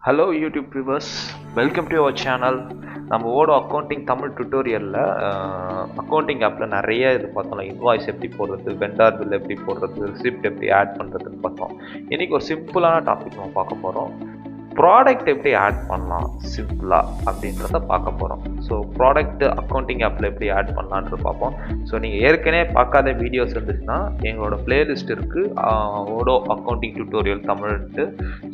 Hello YouTube viewers, welcome to our channel. நம்ம accounting Tamil டுட்டோரியலில் accounting ஆப்பில் நிறைய இது பார்த்தோம். இன்வாய்ஸ் எப்படி போடுறது, வெண்டார் பில் எப்படி போடுறது, ரிசிப்ட் எப்படி ஆட் பண்ணுறதுன்னு பார்த்தோம். இன்றைக்கி ஒரு சிம்பிளான டாபிக் நம்ம பார்க்க போகிறோம். ப்ராடக்ட் எப்படி ஆட் பண்ணலாம் சிம்பிளாக அப்படின்றத பார்க்க போகிறோம். ஸோ ப்ராடக்ட் அக்கௌண்டிங் ஆப்பில் எப்படி ஆட் பண்ணலான்றது பார்ப்போம். ஸோ நீங்கள் ஏற்கனவே பார்க்காத வீடியோஸ் இருந்துச்சுன்னா எங்களோட பிளேலிஸ்ட் இருக்குது, அக்கௌண்டிங் டியூட்டோரியல் தமிழ்ன்ட்டு.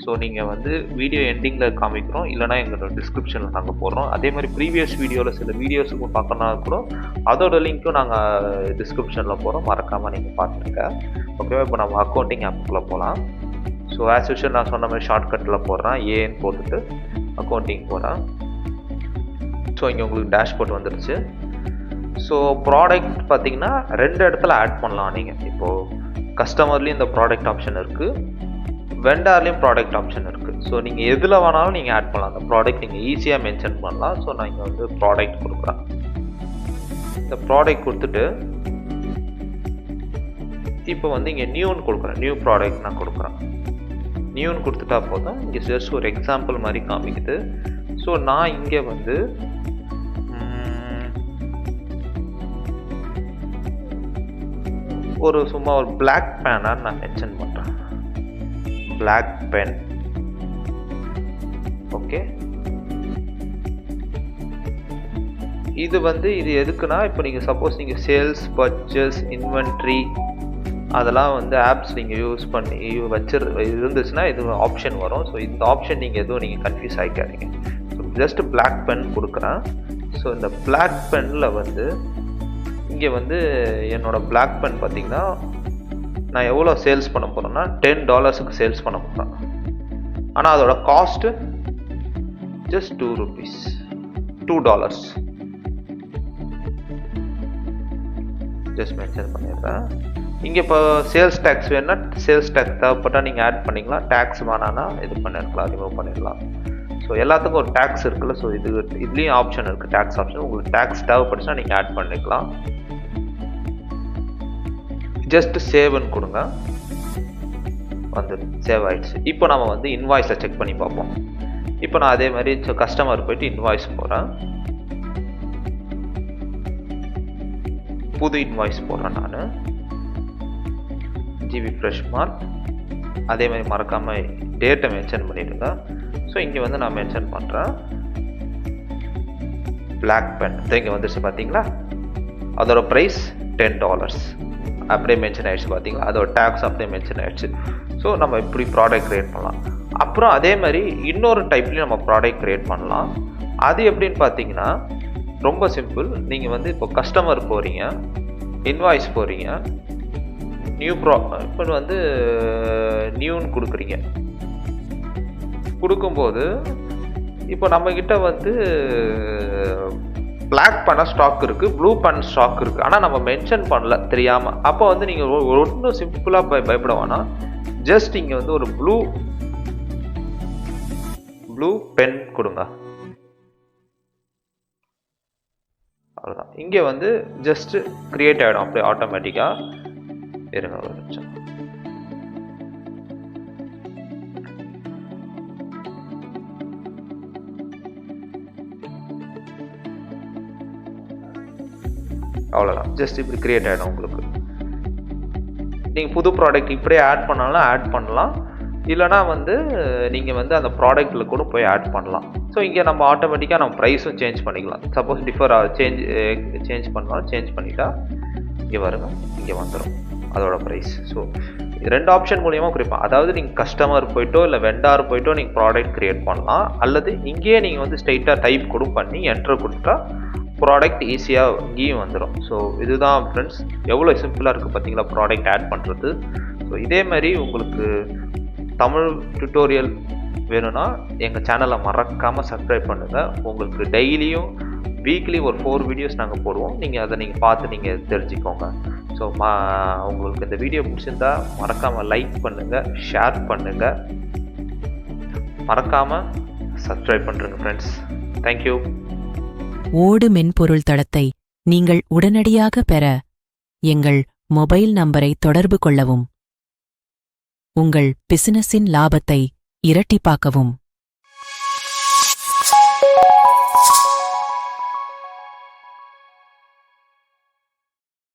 ஸோ நீங்கள் வந்து வீடியோ எண்டிங்கில் காமிக்கிறோம், இல்லைனா எங்களோட டிஸ்கிரிப்ஷனில் நாங்கள் போடுறோம். அதே மாதிரி ப்ரீவியஸ் வீடியோவில் சில வீடியோஸுக்கும் பார்க்கணுன்னா கூட அதோட லிங்க்கும் நாங்கள் டிஸ்கிரிப்ஷனில் போகிறோம், மறக்காமல் நீங்கள் பார்த்துருங்க. ஓகேவா? இப்போ நம்ம அக்கௌண்டிங் ஆப்புக்குள்ளே போகலாம். ஸோ ஆஸ் யூஷுவல் நான் சொன்ன மாதிரி ஷார்ட்கட்டில் போடுறேன், ஏன்னு போட்டுட்டு அக்கௌண்டிங் போகிறேன். ஸோ இங்கே உங்களுக்கு டேஷ்போர்ட் வந்துடுச்சு. ஸோ ப்ராடக்ட் பார்த்தீங்கன்னா ரெண்டு இடத்துல ஆட் பண்ணலாம். நீங்கள் இப்போது கஸ்டமர்லேயும் இந்த ப்ராடக்ட் ஆப்ஷன் இருக்குது, வெண்டார்லேயும் ப்ராடக்ட் ஆப்ஷன் இருக்குது. ஸோ நீங்கள் எதில் வேணாலும் நீங்கள் ஆட் பண்ணலாம். அந்த ப்ராடக்ட் நீங்கள் ஈஸியாக மென்ஷன் பண்ணலாம். ஸோ நான் இங்கே வந்து ப்ராடக்ட் கொடுக்குறேன். இந்த ப்ராடக்ட் கொடுத்துட்டு இப்போ வந்து இங்கே நியூன்னு கொடுக்குறேன். நியூ ப்ராடக்ட் நான் கொடுக்குறேன். நியூன்னு கொடுத்துட்டா போதும். இங்கே ஜஸ்ட் ஒரு எக்ஸாம்பிள் மாதிரி காமிக்குது. ஸோ நான் இங்கே வந்து சும்மா ஒரு பிளாக் பேனாக நான் மென்ஷன் பண்ணுறேன். Black pen. ஓகே, இது வந்து இது எதுக்குன்னா, இப்போ நீங்கள் சப்போஸ் நீங்கள் சேல்ஸ், பர்ச்சேஸ், இன்வென்ட்ரி அதெல்லாம் வந்து ஆப்ஸ் நீங்கள் யூஸ் பண்ணி இருந்துச்சுன்னா இது ஆப்ஷன் வரும். ஸோ இந்த ஆப்ஷன் நீங்கள் எதுவும் நீங்கள் கன்ஃபியூஸ் ஆகிக்காதீங்க. ஸோ ஜஸ்ட் பிளாக் பென் கொடுக்குறேன். ஸோ இந்த பிளாக் பெனில் வந்து இங்கே வந்து என்னோடய பிளாக் பென் பார்த்திங்கன்னா நான் எவ்வளோ சேல்ஸ் பண்ண போகிறேன்னா $10 சேல்ஸ் பண்ண போகிறேன். ஆனால் அதோட காஸ்ட்டு ஜஸ்ட் $2. ஜஸ்ட் மென்ஷன் பண்ணிடுறேன். இங்கே இப்போ சேல்ஸ் டேக்ஸ் வேணுன்னா சேல்ஸ் டேக்ஸ் தேவைப்பட்டால் நீங்கள் ஆட் பண்ணிக்கலாம். டேக்ஸ் வேணான்னா இது பண்ணிடலாம், ரிமூவ் பண்ணிடலாம். ஸோ எல்லாத்துக்கும் ஒரு டேக்ஸ் இருக்குல்ல. ஸோ இதுலேயும் ஆப்ஷன் இருக்குது, டேக்ஸ் ஆப்ஷன். உங்களுக்கு டேக்ஸ் தேவைப்படுச்சுன்னா நீங்கள் ஆட் பண்ணிக்கலாம். ஜஸ்ட் சேவ்னு கொடுங்க, வந்து சேவ் ஆகிடுச்சு. இப்போ நம்ம வந்து இன்வாய்ஸை செக் பண்ணி பார்ப்போம். இப்போ நான் அதே மாதிரி கஸ்டமர் போய்ட்டு இன்வாய்ஸ் போகிறேன். புது இன்வாய்ஸ் போடுறேன் நான், ஜிபி ஃப்ரெஷ் மார்க். அதே மாதிரி மறக்காமல் டேட்டை மென்ஷன் பண்ணிவிடுங்க. ஸோ இங்கே வந்து நான் மென்ஷன் பண்ணுறேன் பிளாக் பென். இங்கே வந்துடுச்சு பார்த்தீங்களா? அதோட ப்ரைஸ் $10 அப்படியே மென்ஷன் ஆகிடுச்சு பார்த்தீங்களா? அதோட டேக்ஸ் அப்படியே மென்ஷன் ஆகிடுச்சு. ஸோ நம்ம இப்படி ப்ராடக்ட் க்ரியேட் பண்ணலாம். அப்புறம் அதே மாதிரி இன்னொரு டைப்லேயும் நம்ம ப்ராடக்ட் க்ரியேட் பண்ணலாம். அது எப்படின்னு பார்த்தீங்கன்னா ரொம்ப சிம்பிள். நீங்கள் வந்து இப்போ கஸ்டமர் போகிறீங்க, இன்வாய்ஸ் போகிறீங்க, இப்போ வந்து நியூன்னு கொடுக்குறீங்க. கொடுக்கும்போது இப்போ நம்மக்கிட்ட வந்து பிளாக் பண்ண ஸ்டாக் இருக்குது, ப்ளூ பண்ண ஸ்டாக் இருக்குது. ஆனால் நம்ம மென்ஷன் பண்ணல தெரியாமல். அப்போ வந்து நீங்கள் ஒன்றும் சிம்பிளாக பயப்பட வேணாம். ஜஸ்ட் இங்கே வந்து ஒரு ப்ளூ பென் கொடுங்க. அவ்வளோதான். இங்கே வந்து ஜஸ்ட் கிரியேட் ஆகிடும் அப்படியே ஆட்டோமேட்டிக்காக. இருங்க ஒரு நிமிஷம். அவ்வளோதான். ஜஸ்ட் இப்படி கிரியேட் ஆகிடும் உங்களுக்கு. நீங்கள் புது ப்ராடக்ட் இப்படியே ஆட் பண்ணாலும் ஆட் பண்ணலாம், இல்லைனா வந்து நீங்கள் வந்து அந்த ப்ராடக்டில் கூட போய் ஆட் பண்ணலாம். ஸோ இங்கே நம்ம ஆட்டோமேட்டிக்காக நம்ம ப்ரைஸும் சேஞ்ச் பண்ணிக்கலாம். சப்போஸ் சேஞ்ச் பண்ணாலும் சேஞ்ச் பண்ணிட்டா இங்கே வருங்க, இங்கே வந்துடும் அதோட ப்ரைஸ். ஸோ ரெண்டு ஆப்ஷன் மூலியமாக குறிப்போம். அதாவது நீங்கள் கஸ்டமர் போய்ட்டோ இல்லை வெண்டார் போய்ட்டோ நீங்கள் ப்ராடக்ட் க்ரியேட் பண்ணலாம், அல்லது இங்கேயே நீங்கள் வந்து ஸ்ட்ரைட்டாக டைப் கூட பண்ணி என்டர் கொடுத்தா ப்ராடக்ட் ஈஸியாக இங்கேயும் வந்துடும். ஸோ இதுதான் ஃப்ரெண்ட்ஸ், எவ்வளோ சிம்பிளாக இருக்குது பார்த்தீங்களா ப்ராடக்ட் ஆட் பண்ணுறது. ஸோ இதே மாதிரி உங்களுக்கு தமிழ் டுட்டோரியல் வேணும்னா எங்கள் சேனலை மறக்காமல் சப்ஸ்கிரைப் பண்ணுங்கள். உங்களுக்கு டெய்லியும் வீக்லி ஒரு 4 வீடியோஸ் நாங்கள் போடுவோம். நீங்கள் அதை பார்த்து நீங்கள் தெரிஞ்சுக்கோங்க. ஸோ உங்களுக்கு இந்த வீடியோ பிடிச்சிருந்தா மறக்காமல் லைக் பண்ணுங்கள், ஷேர் பண்ணுங்கள், மறக்காமல் சப்ஸ்கிரைப் பண்ணுறேங்க ஃப்ரெண்ட்ஸ். தேங்க்யூ. ஓடு மென்பொருள் தளத்தை நீங்கள் உடனடியாக பெற எங்கள் மொபைல் நம்பரை தொடர்பு கொள்ளவும். உங்கள் பிசினஸின் லாபத்தை இரட்டிப்பாக்கவும்.